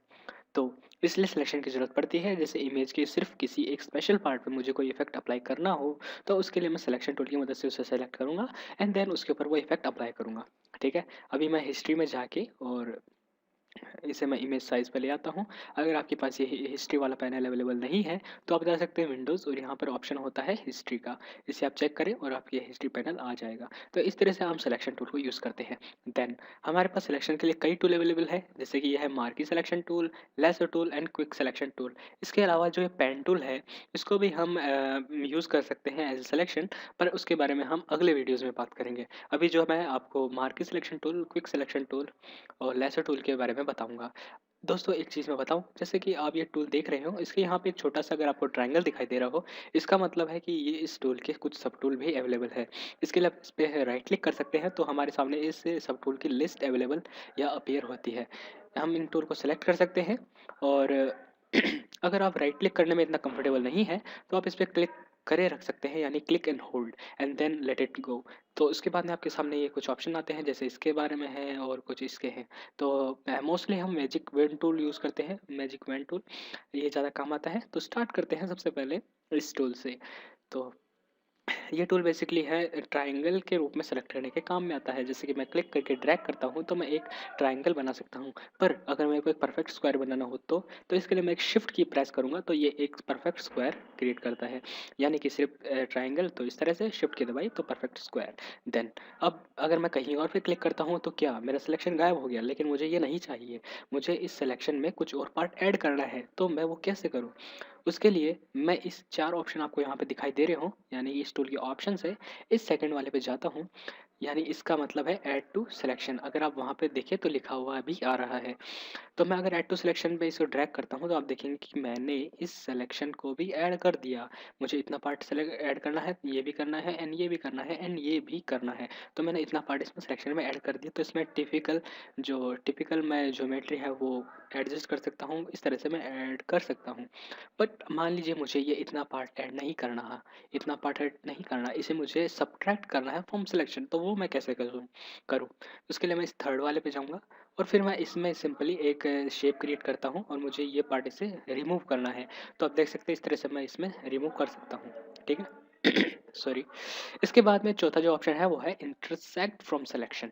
तो इसलिए सिलेक्शन की ज़रूरत पड़ती है। जैसे इमेज के सिर्फ किसी एक स्पेशल पार्ट पे मुझे कोई इफेक्ट अप्लाई करना हो तो उसके लिए मैं सिलेक्शन टूल की मदद से उसे सेलेक्ट करूँगा एंड देन उसके ऊपर वो इफेक्ट अप्लाई करूँगा, ठीक है। अभी मैं हिस्ट्री में जाके और इसे मैं इमेज साइज़ पे ले आता हूँ। अगर आपके पास ये हिस्ट्री वाला पैनल अवेलेबल नहीं है तो आप जा सकते हैं विंडोज़ और यहाँ पर ऑप्शन होता है हिस्ट्री का, इसे आप चेक करें और आपके हिस्ट्री पैनल आ जाएगा। तो इस तरह से हम सिलेक्शन टूल को यूज़ करते हैं। देन हमारे पास सिलेक्शन के लिए कई टूल अवेलेबल है, जैसे कि यह है marquee selection tool, lasso tool and quick selection tool. इसके अलावा जो ये पेन टूल है इसको भी हम यूज़ कर सकते हैं एज ए सिलेक्शन, पर उसके बारे में हम अगले वीडियोज़ में बात करेंगे। अभी जो मैं आपको marquee selection tool, quick selection tool और लेसर टूल के बारे में बताऊंगा। दोस्तों एक चीज़ मैं बताऊं, जैसे कि आप ये टूल देख रहे हो इसके यहाँ पे एक छोटा सा अगर आपको ट्रायंगल दिखाई दे रहा हो, इसका मतलब है कि ये इस टूल के कुछ सब टूल भी अवेलेबल है। इसके लिए आप इस पर राइट क्लिक कर सकते हैं तो हमारे सामने इस सब टूल की लिस्ट अवेलेबल या अपीयर होती है। हम इन टूल को सिलेक्ट कर सकते हैं और अगर आप राइट क्लिक करने में इतना कंफर्टेबल नहीं है तो आप इस पर क्लिक करे रख सकते हैं, यानी click and hold and then let it go. तो उसके बाद में आपके सामने ये कुछ ऑप्शन आते हैं, जैसे इसके बारे में है और कुछ इसके हैं। तो मोस्टली हम मैजिक वेन टूल यूज़ करते हैं, मैजिक वेन टूल ये ज़्यादा काम आता है। तो स्टार्ट करते हैं सबसे पहले इस टूल से। तो ये टूल बेसिकली है ट्रायंगल के रूप में सेलेक्ट करने के काम में आता है। जैसे कि मैं क्लिक करके ड्रैग करता हूँ तो मैं एक ट्रायंगल बना सकता हूँ, पर अगर मेरे को एक परफेक्ट स्क्वायर बनाना हो तो इसके लिए मैं एक शिफ्ट की प्रेस करूँगा तो ये एक परफेक्ट स्क्वायर क्रिएट करता है। यानी कि सिर्फ ट्रायंगल, तो इस तरह से शिफ्ट की दबाई तो परफेक्ट स्क्वायर। देन अब अगर मैं कहीं और पे क्लिक करता हूँ तो क्या मेरा सिलेक्शन गायब हो गया, लेकिन मुझे ये नहीं चाहिए। मुझे इस सिलेक्शन में कुछ और पार्ट ऐड करना है, तो मैं वो कैसे करूँ? उसके लिए मैं इस 4 ऑप्शन आपको यहाँ पे दिखाई दे रहे हो, यानी इस टूल के ऑप्शन से इस सेकंड वाले पे जाता हूँ, यानी इसका मतलब है ऐड टू सिलेक्शन। अगर आप वहाँ पे देखें तो लिखा हुआ भी आ रहा है। तो मैं अगर ऐड टू सिलेक्शन पे इसको ड्रैग करता हूँ तो आप देखेंगे कि मैंने इस सिलेक्शन को भी ऐड कर दिया। मुझे इतना पार्ट सेलेक्ट ऐड करना है, ये भी करना है एंड ये भी करना है एंड ये भी करना है। तो मैंने इतना पार्ट इसमें सिलेक्शन में ऐड कर दिया। तो इसमें टिपिकल मैं ज्योमेट्री है वो एडजस्ट कर सकता हूँ, इस तरह से मैं ऐड कर सकता हूँ। बट मान लीजिए मुझे ये इतना पार्ट ऐड नहीं करना है, इतना पार्ट ऐड नहीं करना, इसे मुझे सब्ट्रैक्ट करना है फ्रॉम सिलेक्शन। तो वो मैं कैसे करूँ? उसके लिए मैं इस थर्ड वाले पे जाऊँगा और फिर मैं इसमें सिंपली एक शेप क्रिएट करता हूँ और मुझे ये पार्ट इसे रिमूव करना है। तो आप देख सकते हैं इस तरह से मैं इसमें रिमूव कर सकता हूँ, ठीक है। सॉरी। इसके बाद में चौथा जो ऑप्शन है वो है intersect from selection,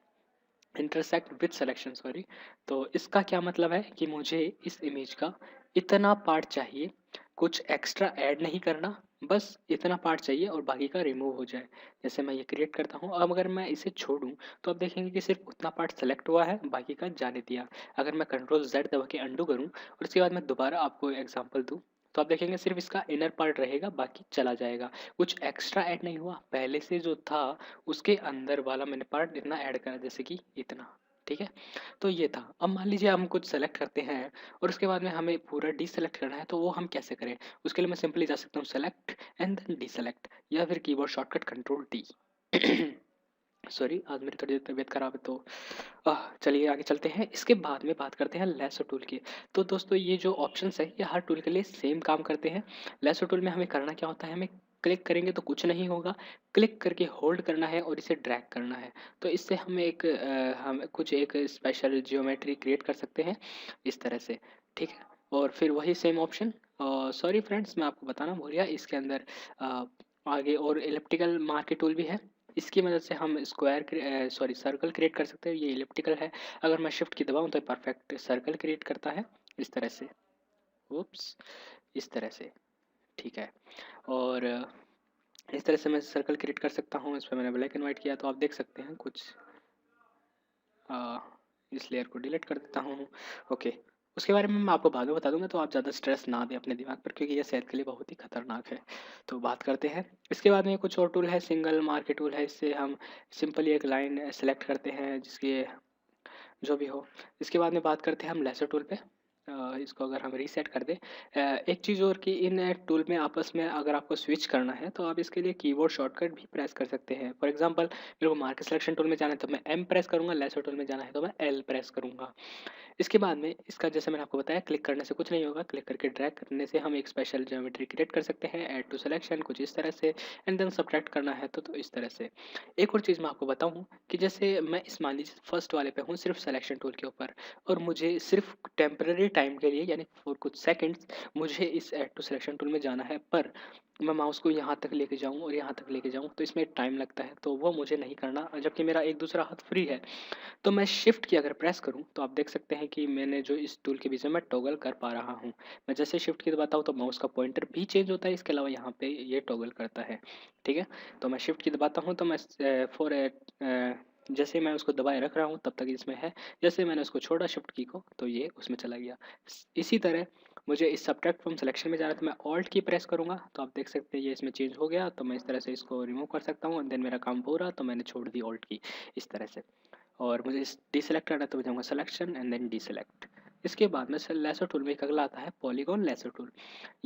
intersect with selection, sorry. तो इसका क्या मतलब है कि मुझे इस इमेज का इतना पार्ट चाहिए, कुछ एक्स्ट्रा ऐड नहीं करना, बस इतना पार्ट चाहिए और बाकी का रिमूव हो जाए। जैसे मैं ये क्रिएट करता हूँ, अब अगर मैं इसे छोड़ूँ तो आप देखेंगे कि सिर्फ उतना पार्ट सेलेक्ट हुआ है, बाकी का जाने दिया। अगर मैं कंट्रोल जेड दबा के अंडू करूँ और उसके बाद मैं दोबारा आपको एग्जांपल दूँ, तो आप देखेंगे सिर्फ इसका इनर पार्ट रहेगा, बाकी चला जाएगा। कुछ एक्स्ट्रा ऐड नहीं हुआ, पहले से जो था उसके अंदर वाला मैंने पार्ट इतना ऐड करा, जैसे कि इतना। ठीक है, तो ये था। अब मान लीजिए हम कुछ सेलेक्ट करते हैं और उसके बाद में हमें पूरा डीसेलेक्ट करना है, तो वो हम कैसे करें? उसके लिए मैं सिंपली जा सकता हूँ सेलेक्ट एंड देन डीसेलेक्ट, या फिर keyboard shortcut control D. Sorry, आज मेरी थोड़ी तबीयत खराब है, तो चलिए आगे चलते हैं। इसके बाद में बात करते हैं लेसो टूल की। तो दोस्तों ये जो ऑप्शंस है ये हर टूल के लिए सेम काम करते हैं। लेसो टूल में हमें करना क्या होता है, हमें क्लिक करेंगे तो कुछ नहीं होगा, क्लिक करके होल्ड करना है और इसे ड्रैग करना है। तो इससे हम कुछ एक स्पेशल जियोमेट्री क्रिएट कर सकते हैं इस तरह से। ठीक है, और फिर वही सेम ऑप्शन, सॉरी फ्रेंड्स मैं आपको बताना भूल गया, इसके अंदर अ, आगे और एलिप्टिकल मार्के टूल भी है। इसकी मदद से हम सर्कल क्रिएट कर सकते हैं। ये इलिप्टिकल है, अगर मैं शिफ्ट की दबाऊं तो परफेक्ट सर्कल क्रिएट करता है इस तरह से। उप्स, इस तरह से। ठीक है, और इस तरह से मैं सर्कल क्रिएट कर सकता हूँ। इस पर मैंने ब्लैक एंड वाइट किया, तो आप देख सकते हैं कुछ। अ, इस लेयर को डिलीट कर देता हूँ। ओके, उसके बारे में मैं आपको बाद में बता दूंगा, तो आप ज़्यादा स्ट्रेस ना दें अपने दिमाग पर, क्योंकि ये सेहत के लिए बहुत ही खतरनाक है। तो बात करते हैं, इसके बाद में कुछ और टूल है, सिंगल मार्के टूल है। इससे हम सिंपली एक लाइन सेलेक्ट करते हैं, जिसके जो भी हो। इसके बाद में बात करते हैं हम लेसर टूल पे। इसको अगर हम रीसेट कर दें, एक चीज़ और कि इन टूल में आपस में अगर आपको स्विच करना है तो आप इसके लिए कीबोर्ड शॉर्टकट भी प्रेस कर सकते हैं। फॉर एग्जांपल मेरे को मार्क सिलेक्शन टूल में जाना है तो मैं एम प्रेस करूंगा, लेसर टूल में जाना है तो मैं एल प्रेस करूंगा। इसके बाद में इसका जैसे मैंने आपको बताया, क्लिक करने से कुछ नहीं होगा, क्लिक करके ड्रैग करने से हम एक स्पेशल ज्योमेट्री क्रिएट कर सकते हैं। ऐड टू सिलेक्शन कुछ इस तरह से, एंड देन सब्ट्रैक्ट करना है तो इस तरह से। एक और चीज़ मैं आपको बताऊं कि जैसे मैं इस मान लीजिए फर्स्ट वाले पे हूँ, सिर्फ सिलेक्शन टूल के ऊपर, और मुझे सिर्फ टेम्पररी टाइम के लिए यानी फॉर कुछ सेकंड्स मुझे इस ऐड टू सिलेक्शन टूल में जाना है, पर मैं माउस को यहाँ तक लेके जाऊँ और यहाँ तक लेके जाऊँ तो इसमें टाइम लगता है, तो वो मुझे नहीं करना, जबकि मेरा एक दूसरा हाथ फ्री है। तो मैं शिफ्ट की अगर प्रेस करूं तो आप देख सकते हैं कि मैंने जो इस टूल के बीच में मैं टॉगल कर पा रहा हूं। मैं जैसे शिफ्ट की दबाता हूं तो माउस का पॉइंटर भी चेंज होता है, इसके अलावा यहाँ पे ये टॉगल करता है। ठीक है, तो मैं शिफ्ट की दबाता हूं तो मैं जैसे मैं उसको दबाए रख रहा हूँ तब तक इसमें है, जैसे मैंने उसको छोड़ा शिफ्ट की को तो ये उसमें चला गया। इसी तरह मुझे इस सब्ट्रैक्ट फ्रॉम सिलेक्शन में जाना है तो मैं ऑल्ट की प्रेस करूंगा, तो आप देख सकते हैं ये इसमें चेंज हो गया, तो मैं इस तरह से इसको रिमूव कर सकता हूँ। देन मेरा काम पूरा, तो मैंने छोड़ दी ऑल्ट की इस तरह से। और मुझे डीसेलेक्ट करना है तो मैं जाऊँगा सिलेक्शन एंड देन डीसेलेक्ट। इसके बाद में लेसर टूल में एक अगला आता है पॉलीगॉन लेसर टूल।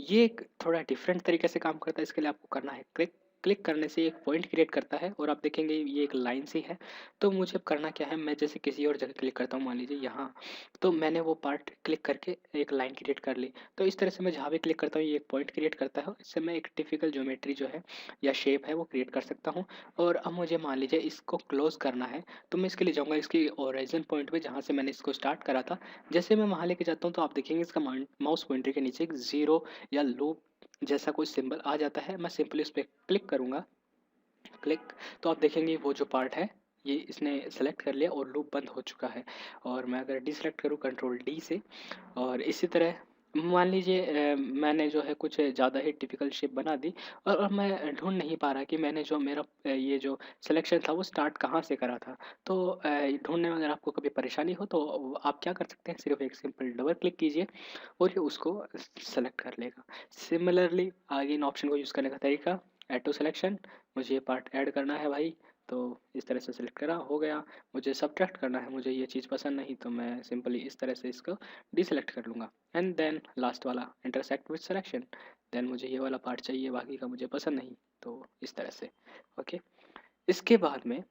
ये एक थोड़ा डिफरेंट तरीके से काम करता है। इसके लिए आपको करना है क्लिक, क्लिक करने से एक पॉइंट क्रिएट करता है और आप देखेंगे ये एक लाइन सी है। तो मुझे अब करना क्या है, मैं जैसे किसी और जगह क्लिक करता हूँ, मान लीजिए यहाँ, तो मैंने वो पार्ट क्लिक करके एक लाइन क्रिएट कर ली। तो इस तरह से मैं जहाँ भी क्लिक करता हूँ ये एक पॉइंट क्रिएट करता है, इससे मैं एक टिपिकल ज्योमेट्री जो है या शेप है वो क्रिएट कर सकता हूँ। और अब मुझे मान लीजिए इसको क्लोज करना है, तो मैं इसके लिए जाऊँगा इसकी ओरिजिन पॉइंट पे जहाँ से मैंने इसको स्टार्ट करा था। जैसे मैं वहाँ लेके जाता हूँ तो आप देखेंगे इसका माउस पॉइंटर के नीचे एक ज़ीरो या लूप जैसा कोई सिंबल आ जाता है। मैं सिंपली उस पर क्लिक करूँगा, क्लिक, तो आप देखेंगे वो जो पार्ट है ये इसने सेलेक्ट कर लिया और लूप बंद हो चुका है। और मैं अगर डिसलेक्ट करूँ कंट्रोल डी से, और इसी तरह मान लीजिए मैंने जो है कुछ ज़्यादा ही टिपिकल शेप बना दी, और मैं ढूंढ नहीं पा रहा कि मैंने जो मेरा ये जो सिलेक्शन था वो स्टार्ट कहाँ से करा था। तो ढूंढने में अगर आपको कभी परेशानी हो तो आप क्या कर सकते हैं, सिर्फ एक सिंपल डबल क्लिक कीजिए और ये उसको सेलेक्ट कर लेगा। सिमिलरली आगे इन ऑप्शन को यूज़ करने का तरीका, ऐड टू सिलेक्शन, मुझे ये पार्ट ऐड करना है भाई, तो इस तरह से सिलेक्ट करा, हो गया। मुझे सब्ट्रैक्ट करना है, मुझे ये चीज़ पसंद नहीं, तो मैं सिंपली इस तरह से इसको डिसेलेक्ट कर लूँगा। एंड देन लास्ट वाला इंटरसेक्ट विद सिलेक्शन, देन मुझे ये वाला पार्ट चाहिए, बाकी का मुझे पसंद नहीं, तो इस तरह से। ओके, इसके बाद में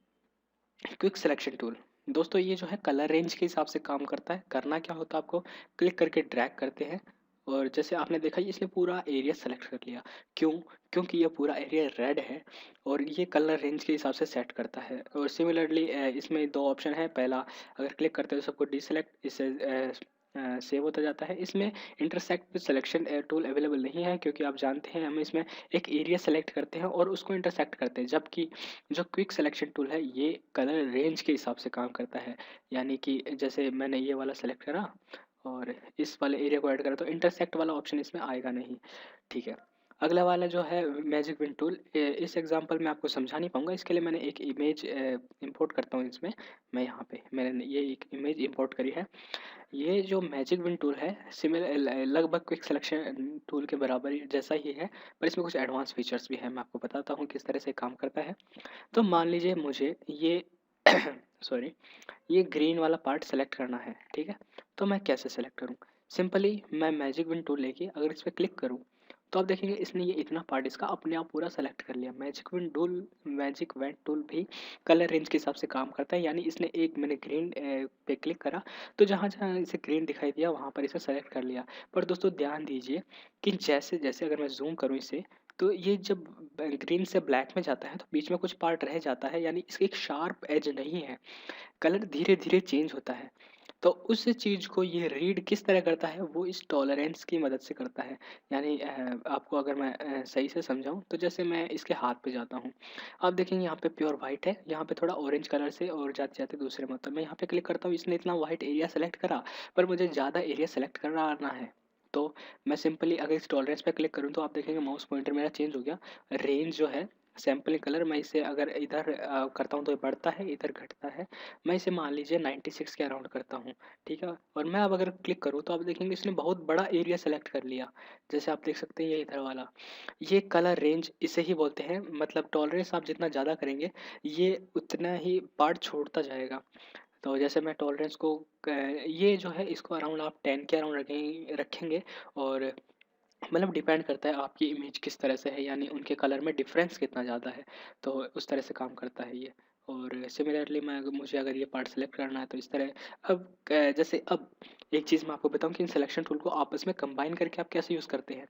क्विक सिलेक्शन टूल। दोस्तों ये जो है कलर रेंज के हिसाब से काम करता है। करना क्या होता है, आपको क्लिक करके ड्रैग करते हैं और जैसे आपने देखा इसने पूरा एरिया सेलेक्ट कर लिया। क्यों? क्योंकि ये पूरा एरिया रेड है और ये कलर रेंज के हिसाब से सेट करता है। और सिमिलरली इसमें दो ऑप्शन है, पहला अगर क्लिक करते हो तो सबको डिसेलेक्ट, इससे सेव होता जाता है। इसमें intersect with selection tool available नहीं है, क्योंकि आप जानते हैं हम इसमें एक एरिया सेलेक्ट करते हैं और उसको इंटरसेक्ट करते हैं, जबकि जो क्विक सिलेक्शन टूल है ये कलर रेंज के हिसाब से काम करता है। यानी कि जैसे मैंने ये वाला सेलेक्ट करा और इस वाले एरिया को ऐड करें तो इंटरसेक्ट वाला ऑप्शन इसमें आएगा नहीं। ठीक है, अगला वाला जो है मैजिक विंड टूल, इस एग्जांपल में आपको समझा नहीं पाऊंगा, इसके लिए मैंने एक इमेज इंपोर्ट करता हूँ इसमें। मैं यहाँ पे मैंने ये एक इमेज इंपोर्ट करी है। ये जो मैजिक विंड टूल है सिमिलर लगभग क्विक सिलेक्शन टूल के बराबर जैसा ही है, पर इसमें कुछ एडवांस फीचर्स भी हैं। मैं आपको बताता हूँ किस तरह से काम करता है। तो मान लीजिए मुझे ये सॉरी, ये ग्रीन वाला पार्ट सेलेक्ट करना है। ठीक है, तो मैं कैसे सेलेक्ट करूँ? सिंपली मैं मैजिक विंड टूल लेके अगर इस पर क्लिक करूँ तो आप देखेंगे इसने ये इतना पार्ट इसका अपने आप पूरा सेलेक्ट कर लिया। मैजिक विंड टूल भी कलर रेंज के हिसाब से काम करता है, यानी इसने एक, मैंने ग्रीन पे क्लिक करा तो जहाँ जहाँ इसे ग्रीन दिखाई दिया वहाँ पर इसे सेलेक्ट कर लिया। पर दोस्तों ध्यान दीजिए कि जैसे जैसे अगर मैं जूम करूँ इसे, तो ये जब ग्रीन से ब्लैक में जाता है तो बीच में कुछ पार्ट रह जाता है, यानी इसकी एक शार्प एज नहीं है। कलर धीरे धीरे चेंज होता है। तो उस चीज़ को ये रीड किस तरह करता है, वो इस टॉलरेंस की मदद से करता है। यानी आपको अगर मैं सही से समझाऊं तो जैसे मैं इसके हाथ पे जाता हूं, आप देखेंगे यहाँ पे प्योर वाइट है, यहाँ पे थोड़ा ऑरेंज कलर से और जाते जाते दूसरे में, तो मैं यहाँ पे क्लिक करता हूँ, इसने इतना वाइट एरिया सेलेक्ट करा, पर मुझे ज़्यादा एरिया सेलेक्ट करना है। तो मैं सिंपली अगर इस टॉलरेंस पे क्लिक करूँ तो आप देखेंगे माउस पॉइंटर मेरा चेंज हो गया। रेंज जो है सैम्पलिंग कलर, मैं इसे अगर इधर करता हूँ तो ये बढ़ता है, इधर घटता है। मैं इसे मान लीजिए 96 के अराउंड करता हूँ। ठीक है, और मैं अब अगर क्लिक करूँ तो आप देखेंगे इसने बहुत बड़ा एरिया सेलेक्ट कर लिया। जैसे आप देख सकते हैं ये इधर वाला, ये कलर रेंज इसे ही बोलते हैं। मतलब टॉलरेंस आप जितना ज़्यादा करेंगे ये उतना ही पार्ट छोड़ता जाएगा। तो जैसे मैं टॉलरेंस को ये जो है इसको अराउंड आप 10 के अराउंड रखेंगे। और मतलब डिपेंड करता है आपकी इमेज किस तरह से है, यानी उनके कलर में डिफरेंस कितना ज़्यादा है, तो उस तरह से काम करता है ये। और सिमिलरली मुझे अगर ये पार्ट सेलेक्ट करना है तो इस तरह। अब जैसे अब एक चीज़ मैं आपको बताऊं कि इन सिलेक्शन टूल को आपस में कंबाइन करके आप कैसे यूज़ करते हैं।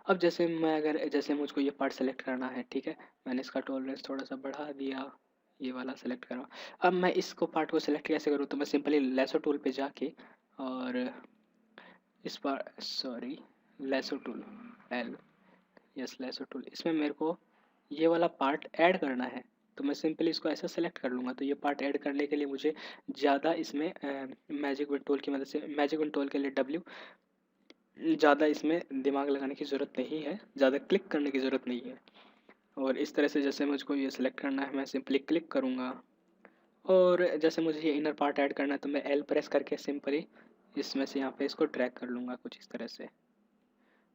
अब जैसे मैं अगर जैसे मुझको ये पार्ट सेलेक्ट करना है, ठीक है, मैंने इसका टॉलरेंस थोड़ा सा बढ़ा दिया, ये वाला सेलेक्ट करा। अब मैं इसको पार्ट को सेलेक्ट कैसे करूँ, तो मैं सिंपली लेसो टूल पे जाके और इस बार sorry lasso tool, L, yes lasso tool, इसमें मेरे को ये वाला पार्ट ऐड करना है। तो मैं सिंपली इसको ऐसा सेलेक्ट कर लूँगा, तो ये पार्ट ऐड करने के लिए मुझे ज़्यादा इसमें मैजिक विंड टूल की मदद से, मैजिक विंड टूल के लिए डब्ल्यू, ज़्यादा इसमें दिमाग लगाने की ज़रूरत नहीं है, ज़्यादा क्लिक करने की ज़रूरत नहीं है। और इस तरह से जैसे मुझको ये सेलेक्ट करना है मैं सिंपली क्लिक करूँगा, और जैसे मुझे ये इनर पार्ट ऐड करना है तो मैं एल प्रेस करके सिंपली इसमें से यहाँ पे इसको ड्रैग कर लूँगा कुछ इस तरह से।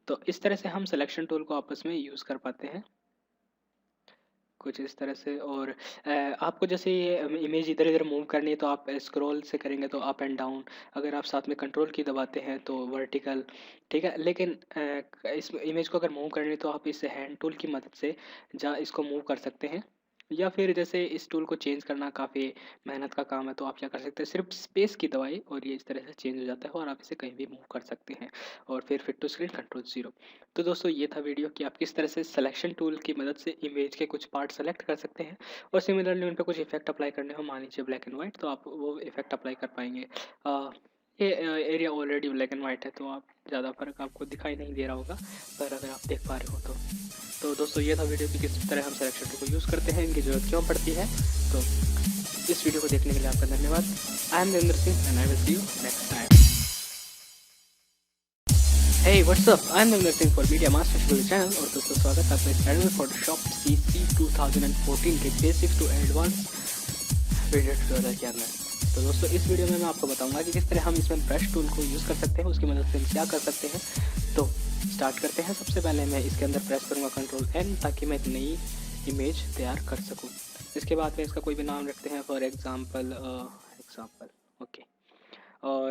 तो इस तरह से हम सिलेक्शन टूल को आपस में यूज़ कर पाते हैं कुछ इस तरह से। और आपको जैसे ये इमेज इधर इधर मूव करनी है तो आप स्क्रॉल से करेंगे तो अप एंड डाउन, अगर आप साथ में कंट्रोल की दबाते हैं तो वर्टिकल। ठीक है, लेकिन इस इमेज को अगर मूव करनी है तो आप इस हैंड टूल की मदद से इसको मूव कर सकते हैं। या फिर जैसे इस टूल को चेंज करना काफ़ी मेहनत का काम है तो आप क्या कर सकते हैं, सिर्फ स्पेस की दबाई और ये इस तरह से चेंज हो जाता है और आप इसे कहीं भी मूव कर सकते हैं। और फिर फिट टू स्क्रीन कंट्रोल 0। तो दोस्तों ये था वीडियो कि आप किस तरह से सिलेक्शन टूल की मदद से इमेज के कुछ पार्ट सेलेक्ट कर सकते हैं और सिमिलरली उन पर कुछ इफेक्ट अप्लाई करने हो, मान लीजिए ब्लैक एंड वाइट, तो आप वो इफेक्ट अप्लाई कर पाएंगे। ये area already black and white है तो आप ज़्यादा फर्क आपको दिखाई नहीं दे रहा होगा, पर अगर आप देख पा रहे हो तो दोस्तों ये था वीडियो कि किस तरह हम सिलेक्शन टूल को यूज़ करते हैं, इनकी ज़रूरत क्यों पड़ती है। तो इस वीडियो को देखने के लिए आपका धन्यवाद। आई am Devendra Singh and I will see you next time. Hey, what's up? I'm Navneet Singh for Media Master channel, और दोस्तों स्वागत है आपका इस Adobe Photoshop CC 2014 के basic to advance video tutorial के अंदर। तो दोस्तों इस वीडियो में मैं आपको बताऊंगा कि किस तरह हम इसमें ब्रश टूल को यूज़ कर सकते हैं, उसकी मदद से हम क्या कर सकते हैं। तो स्टार्ट करते हैं। सबसे पहले मैं इसके अंदर प्रेस करूँगा Ctrl+N ताकि मैं एक नई इमेज तैयार कर सकूँ। इसके बाद में इसका कोई भी नाम रखते हैं, फॉर एग्ज़ाम्पल ओके। और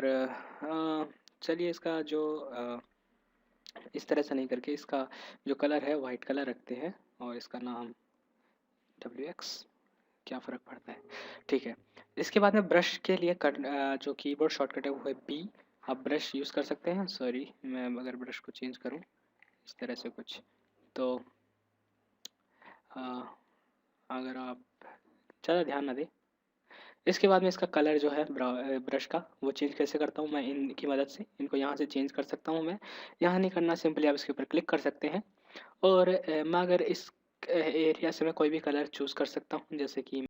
चलिए इसका जो इस तरह से नहीं करके इसका जो कलर है वाइट कलर रखते हैं और इसका नाम WX, क्या फ़र्क पड़ता है। ठीक है, इसके बाद में ब्रश के लिए जो कीबोर्ड शॉर्टकट है वो है B। आप ब्रश यूज़ कर सकते हैं। सॉरी, मैं अगर ब्रश को चेंज करूं इस तरह से कुछ, तो अगर आप ज़्यादा ध्यान ना दें। इसके बाद में इसका कलर जो है ब्रश का वो चेंज कैसे करता हूँ मैं, इनकी मदद से इनको यहाँ से चेंज कर सकता हूँ। मैं यहाँ नहीं करना, सिंपली आप इसके ऊपर क्लिक कर सकते हैं और मैं अगर इस एरिया से मैं कोई भी कलर चूज़ कर सकता हूँ, जैसे कि